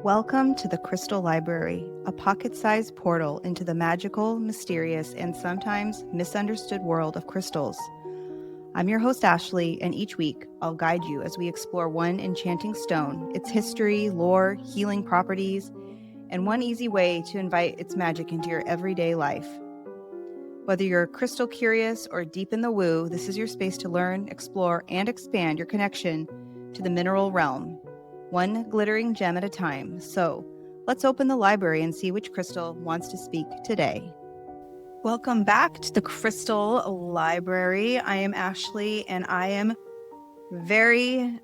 Welcome to the Crystal Library, a pocket-sized portal into the magical, mysterious, and sometimes misunderstood world of crystals. I'm your host, Ashleigh, and each week I'll guide you as we explore one enchanting stone, its history, lore, healing properties, and one easy way to invite its magic into your everyday life. Whether you're crystal curious or deep in the woo, this is your space to learn, explore, and expand your connection to the mineral realm, one glittering gem at a time. So let's open the library and see which crystal wants to speak today. Welcome back to the Crystal Library. I am Ashleigh, and I am very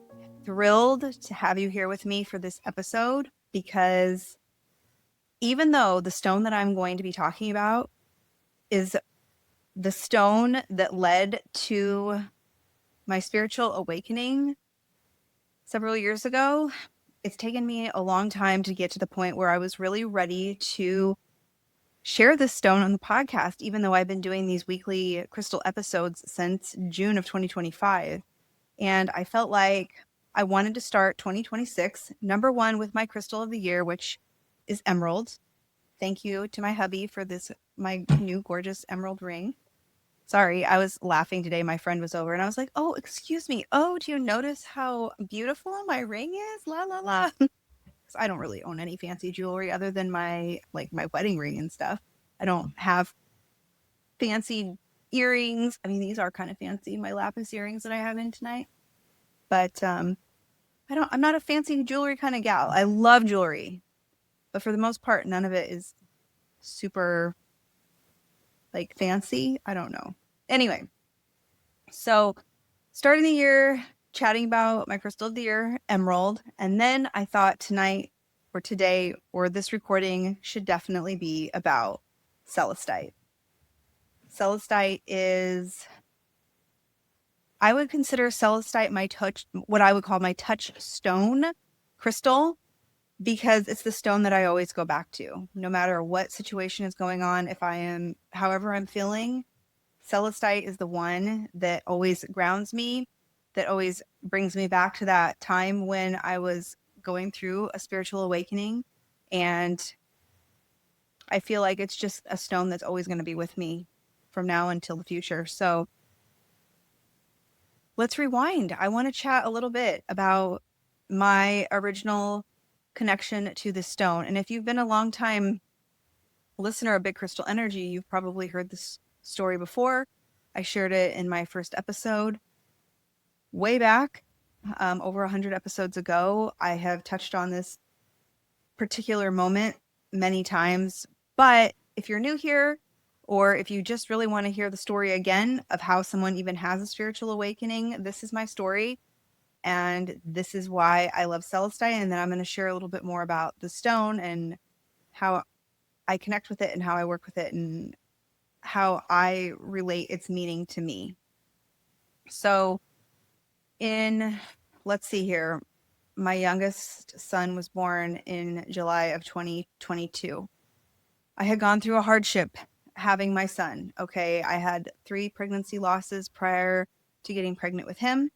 thrilled to have you here with me for this episode, because even though the stone that I'm going to be talking about is the stone that led to my spiritual awakening several years ago, it's taken me a long time to get to the point where I was really ready to share this stone on the podcast, even though I've been doing these weekly crystal episodes since June of 2025. And I felt like I wanted to start 2026, number one, with my crystal of the year, which is emerald. Thank you to my hubby for this, my new gorgeous emerald ring. Sorry, I was laughing today. My friend was over and I was like, oh, excuse me. Oh, do you notice how beautiful my ring is? La, la, la. Because I don't really own any fancy jewelry other than my wedding ring and stuff. I don't have fancy earrings. I mean, these are kind of fancy, my lapis earrings that I have in tonight. But I'm not a fancy jewelry kind of gal. I love jewelry, but for the most part, none of it is super fancy. I don't know. Anyway, so starting the year chatting about my crystal of the year, emerald, and then I thought tonight or today or this recording should definitely be about Celestite. Celestite is, I would consider Celestite what I would call my touchstone crystal, because it's the stone that I always go back to, no matter what situation is going on. However I'm feeling, Celestite is the one that always grounds me, that always brings me back to that time when I was going through a spiritual awakening. And I feel like it's just a stone that's always going to be with me from now until the future. So let's rewind. I want to chat a little bit about my original connection to this stone. And if you've been a long time listener of Big Crystal Energy, you've probably heard this story before. I shared it in my first episode way back, over 100 episodes ago. I have touched on this particular moment many times, but if you're new here, or if you just really want to hear the story again of how someone even has a spiritual awakening, this is my story. And this is why I love Celestite. And then I'm going to share a little bit more about the stone and how I connect with it and how I work with it and how I relate its meaning to me. So let's see here. My youngest son was born in July of 2022. I had gone through a hardship having my son. Okay. I had 3 pregnancy losses prior to getting pregnant with him.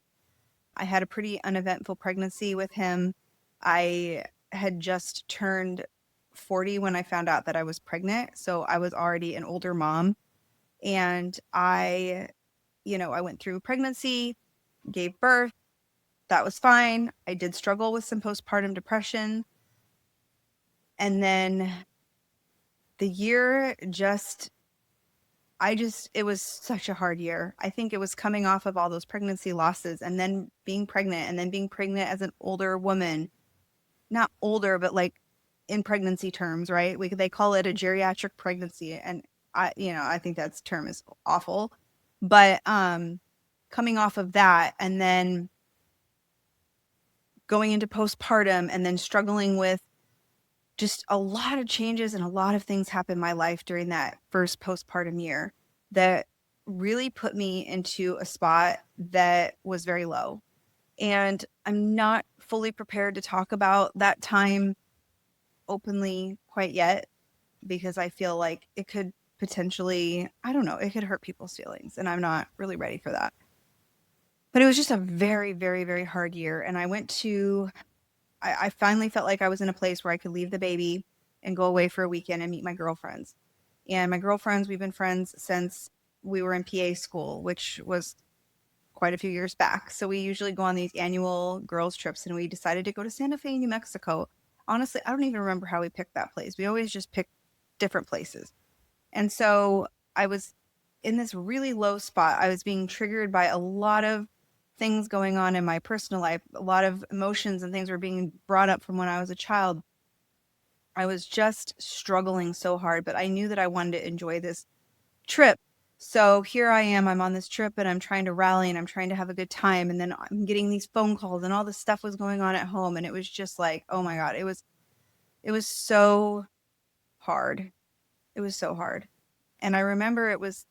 I had a pretty uneventful pregnancy with him. I had just turned 40 when I found out that I was pregnant. So I was already an older mom. And I went through pregnancy, gave birth. That was fine. I did struggle with some postpartum depression. And then the year it was such a hard year. I think it was coming off of all those pregnancy losses and then being pregnant as an older woman. Not older, but in pregnancy terms, right? They call it a geriatric pregnancy. And I think that term is awful, but coming off of that and then going into postpartum and then struggling with just a lot of changes and a lot of things happened in my life during that first postpartum year that really put me into a spot that was very low. And I'm not fully prepared to talk about that time openly quite yet, because I feel like it could potentially, it could hurt people's feelings, and I'm not really ready for that. But it was just a very, very, very hard year. And I went to I finally felt like I was in a place where I could leave the baby and go away for a weekend and meet my girlfriends. And my girlfriends, we've been friends since we were in PA school, which was quite a few years back. So we usually go on these annual girls trips, and we decided to go to Santa Fe, New Mexico. Honestly, I don't even remember how we picked that place. We always just picked different places. And so I was in this really low spot. I was being triggered by a lot of things going on in my personal life. A lot of emotions and things were being brought up from when I was a child. I was just struggling so hard, but I knew that I wanted to enjoy this trip. So here I am, I'm on this trip and I'm trying to rally and I'm trying to have a good time. And then I'm getting these phone calls and all this stuff was going on at home. And it was just like, oh my God, it was so hard. It was so hard. And I remember it was,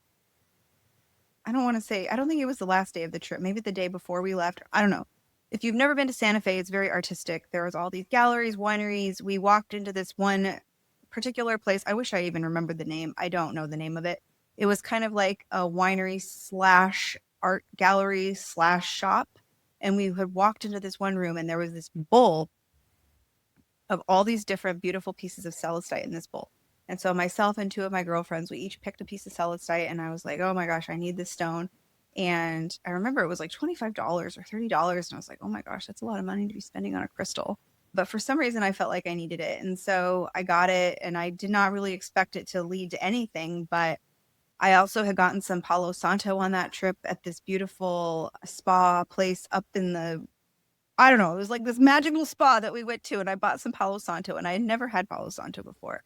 I don't want to say, I don't think it was the last day of the trip, maybe the day before we left. I don't know. If you've never been to Santa Fe, it's very artistic. There was all these galleries, wineries. We walked into this one particular place. I wish I even remembered the name. I don't know the name of it. It was kind of like a winery slash art gallery slash shop. And we had walked into this one room and there was this bowl of all these different beautiful pieces of celestite in this bowl. And so myself and two of my girlfriends, we each picked a piece of celestite and I was like, oh my gosh, I need this stone. And I remember it was like $25 or $30. And I was like, oh my gosh, that's a lot of money to be spending on a crystal. But for some reason, I felt like I needed it. And so I got it and I did not really expect it to lead to anything. But I also had gotten some Palo Santo on that trip at this beautiful spa place up in the, I don't know, it was like this magical spa that we went to. And I bought some Palo Santo and I had never had Palo Santo before.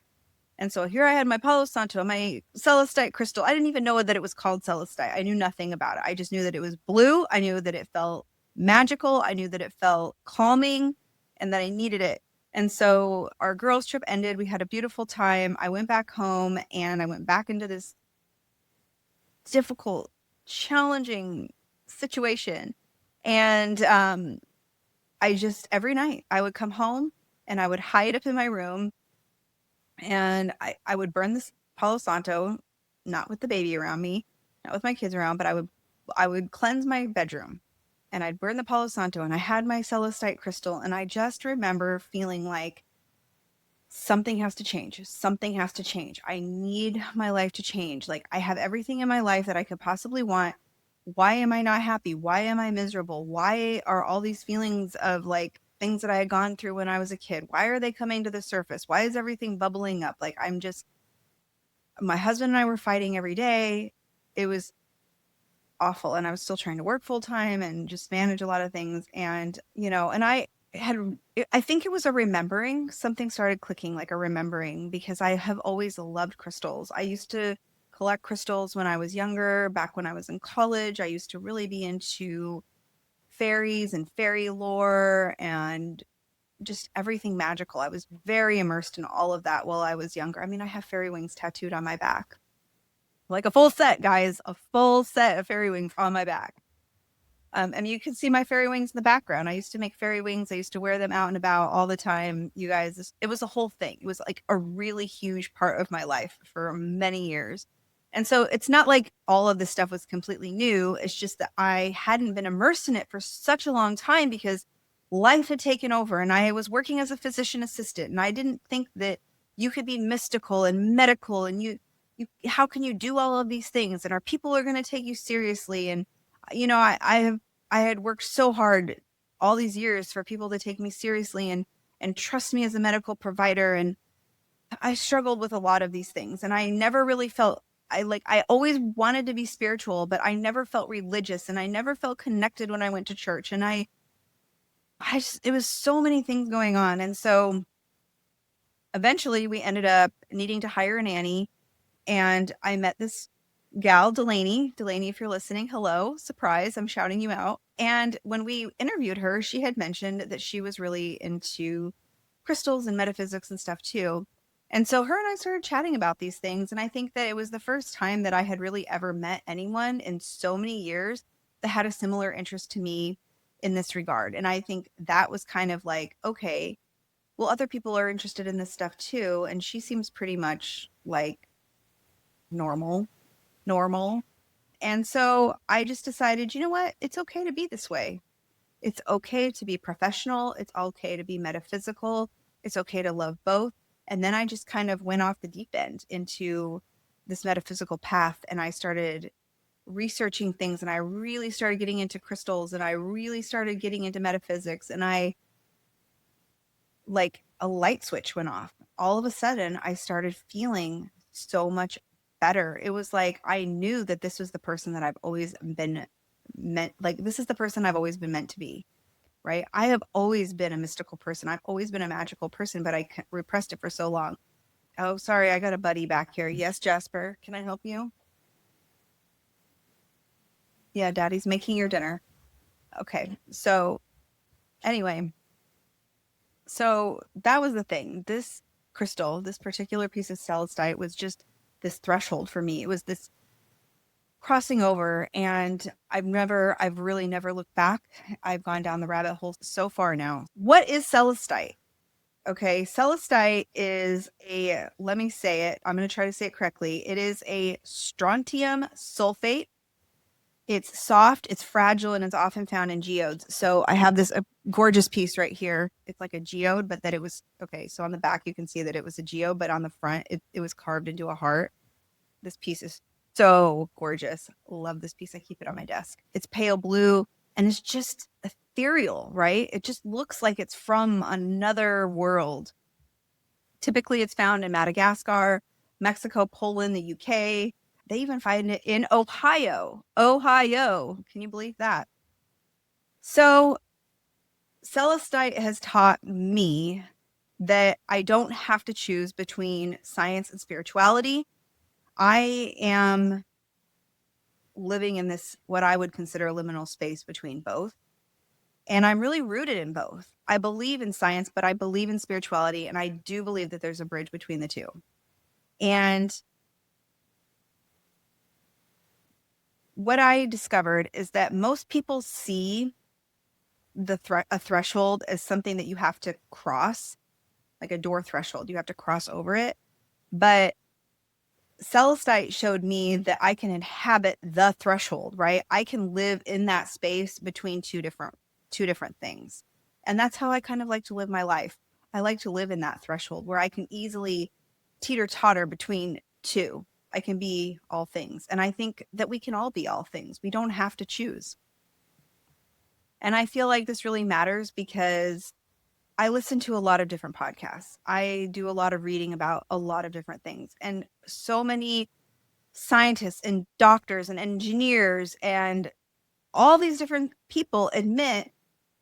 And so here I had my Palo Santo, my Celestite crystal. I didn't even know that it was called Celestite. I knew nothing about it. I just knew that it was blue. I knew that it felt magical. I knew that it felt calming and that I needed it. And so our girls' trip ended. We had a beautiful time. I went back home and I went back into this difficult, challenging situation. And I just, every night, I would come home and I would hide up in my room and I would burn this Palo Santo, not with the baby around me, not with my kids around, but I would cleanse my bedroom and I'd burn the Palo Santo and I had my Celestite crystal. And I just remember feeling like something has to change. Something has to change. I need my life to change. Like I have everything in my life that I could possibly want. Why am I not happy? Why am I miserable? Why are all these feelings of like things that I had gone through when I was a kid? Why are they coming to the surface? Why is everything bubbling up? Like I'm just, my husband and I were fighting every day. It was awful. And I was still trying to work full time and just manage a lot of things. And, you know, and I think it was a remembering. Something started clicking like a remembering because I have always loved crystals. I used to collect crystals when I was younger, back when I was in college. I used to really be into fairies and fairy lore and just everything magical. I was very immersed in all of that while I was younger. I mean, I have fairy wings tattooed on my back. Like a full set, guys, a full set of fairy wings on my back. And you can see my fairy wings in the background. I used to make fairy wings. I used to wear them out and about all the time. You guys, it was a whole thing. It was like a really huge part of my life for many years. And so it's not like all of this stuff was completely new. It's just that I hadn't been immersed in it for such a long time because life had taken over and I was working as a physician assistant. And I didn't think that you could be mystical and medical and you how can you do all of these things and are people are going to take you seriously? And you know, I had worked so hard all these years for people to take me seriously and trust me as a medical provider. And I struggled with a lot of these things. And I never really felt I always wanted to be spiritual, but I never felt religious and I never felt connected when I went to church. And I just, it was so many things going on. And so eventually we ended up needing to hire a nanny. And I met this gal, Delaney. Delaney, if you're listening, hello, surprise, I'm shouting you out. And when we interviewed her, she had mentioned that she was really into crystals and metaphysics and stuff too. And so her and I started chatting about these things. And I think that it was the first time that I had really ever met anyone in so many years that had a similar interest to me in this regard. And I think that was kind of like, okay, well, other people are interested in this stuff too. And she seems pretty much like normal. And so I just decided, you know what? It's okay to be this way. It's okay to be professional. It's okay to be metaphysical. It's okay to love both. And then I just kind of went off the deep end into this metaphysical path, and I started researching things, and I really started getting into crystals, and I really started getting into metaphysics, and like a light switch went off. All of a sudden, I started feeling so much better. It was like I knew that this was the person that I've always been meant, like this is the person I've always been meant to be, right? I have always been a mystical person. I've always been a magical person, but I repressed it for so long. Oh, sorry, I got a buddy back here. Yes, Jasper, can I help you? Yeah, Daddy's making your dinner. Okay, so anyway, so that was the thing. This crystal, this particular piece of celestite was just this threshold for me. It was this crossing over, and I've really never looked back. I've gone down the rabbit hole so far now. What is celestite? Okay, celestite is let me say it. I'm going to try to say it correctly. It is a strontium sulfate. It's soft, it's fragile, and it's often found in geodes. So I have this gorgeous piece right here. It's like a geode, but that it was, okay, so on the back you can see that it was a geode, but on the front it was carved into a heart. This piece is so gorgeous. Love this piece. I keep it on my desk. It's pale blue, and it's just ethereal, right? It just looks like it's from another world. Typically, it's found in Madagascar, Mexico, Poland, the UK. They even find it in Ohio. Ohio. Can you believe that? So, Celestite has taught me that I don't have to choose between science and spirituality. I am living in this, what I would consider a liminal space between both. And I'm really rooted in both. I believe in science, but I believe in spirituality. And I do believe that there's a bridge between the two. And what I discovered is that most people see a threshold as something that you have to cross, like a door threshold. You have to cross over it. But Celestite showed me that I can inhabit the threshold, right? I can live in that space between two different things. And that's how I kind of like to live my life. I like to live in that threshold where I can easily teeter-totter between two. I can be all things. And I think that we can all be all things. We don't have to choose. And I feel like this really matters because I listen to a lot of different podcasts. I do a lot of reading about a lot of different things. And so many scientists and doctors and engineers and all these different people admit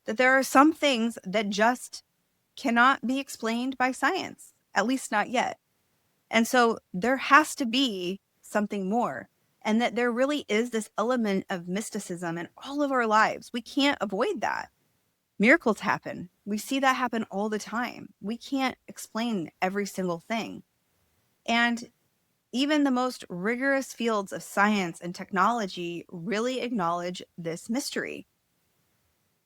that there are some things that just cannot be explained by science, at least not yet. And so there has to be something more, and that there really is this element of mysticism in all of our lives. We can't avoid that. Miracles happen. We see that happen all the time. We can't explain every single thing. And even the most rigorous fields of science and technology really acknowledge this mystery.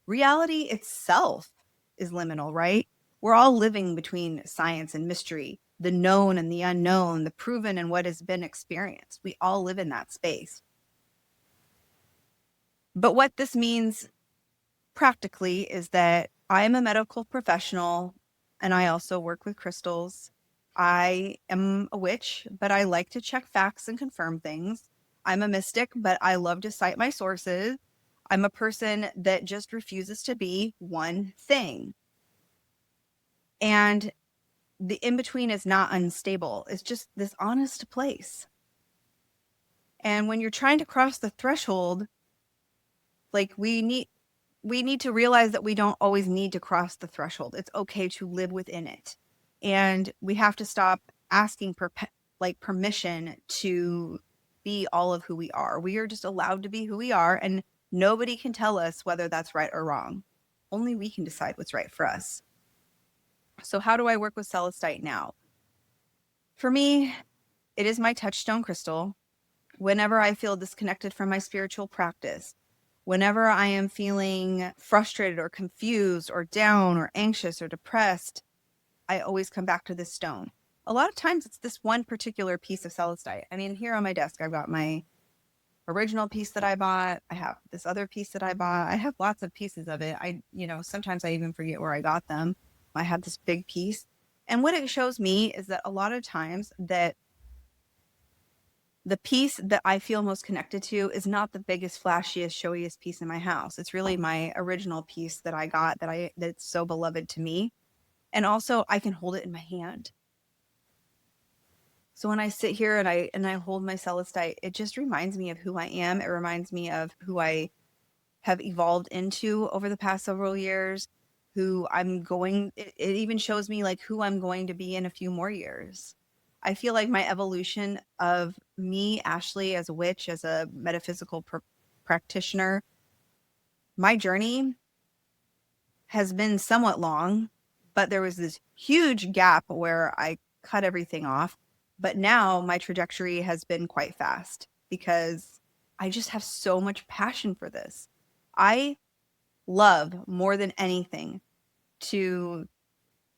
Reality itself is liminal, right? We're all living between science and mystery, the known and the unknown, the proven and what has been experienced. We all live in that space. But what this means practically is that I am a medical professional and I also work with crystals. I am a witch, but I like to check facts and confirm things. I'm a mystic, but I love to cite my sources. I'm a person that just refuses to be one thing. And the in-between is not unstable. It's just this honest place. And when you're trying to cross the threshold, like we need to realize that we don't always need to cross the threshold. It's okay to live within it. And we have to stop asking permission to be all of who we are. We are just allowed to be who we are, and nobody can tell us whether that's right or wrong. Only we can decide what's right for us. So how do I work with Celestite now? For me, it is my touchstone crystal. Whenever I feel disconnected from my spiritual practice, whenever I am feeling frustrated or confused or down or anxious or depressed, I always come back to this stone. A lot of times it's this one particular piece of celestite. I mean, here on my desk, I've got my original piece that I bought. I have this other piece that I bought. I have lots of pieces of it. Sometimes I even forget where I got them. I have this big piece. And what it shows me is that a lot of times that the piece that I feel most connected to is not the biggest, flashiest, showiest piece in my house. It's really my original piece that I got that's so beloved to me. And also I can hold it in my hand. So when I sit here and I hold my Celestite, it just reminds me of who I am. It reminds me of who I have evolved into over the past several years, it even shows me like who I'm going to be in a few more years. I feel like my evolution of me, Ashleigh, as a witch, as a metaphysical practitioner, my journey has been somewhat long, but there was this huge gap where I cut everything off. But now my trajectory has been quite fast because I just have so much passion for this. I love more than anything to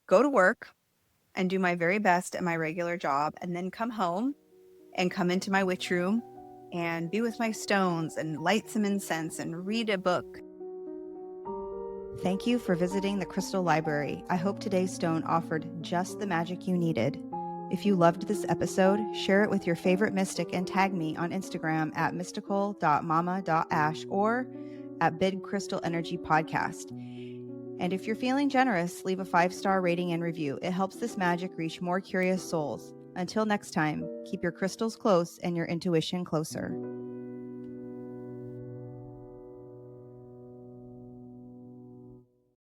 go to work and do my very best at my regular job and then come home and come into my witch room and be with my stones and light some incense and read a book. Thank you for visiting the Crystal Library. I hope today's stone offered just the magic you needed. If you loved this episode, share it with your favorite mystic and tag me on Instagram at mystical.mama.ash or at Bid Crystal Energy Podcast. And if you're feeling generous, leave a 5-star rating and review. It helps this magic reach more curious souls. Until next time, keep your crystals close and your intuition closer.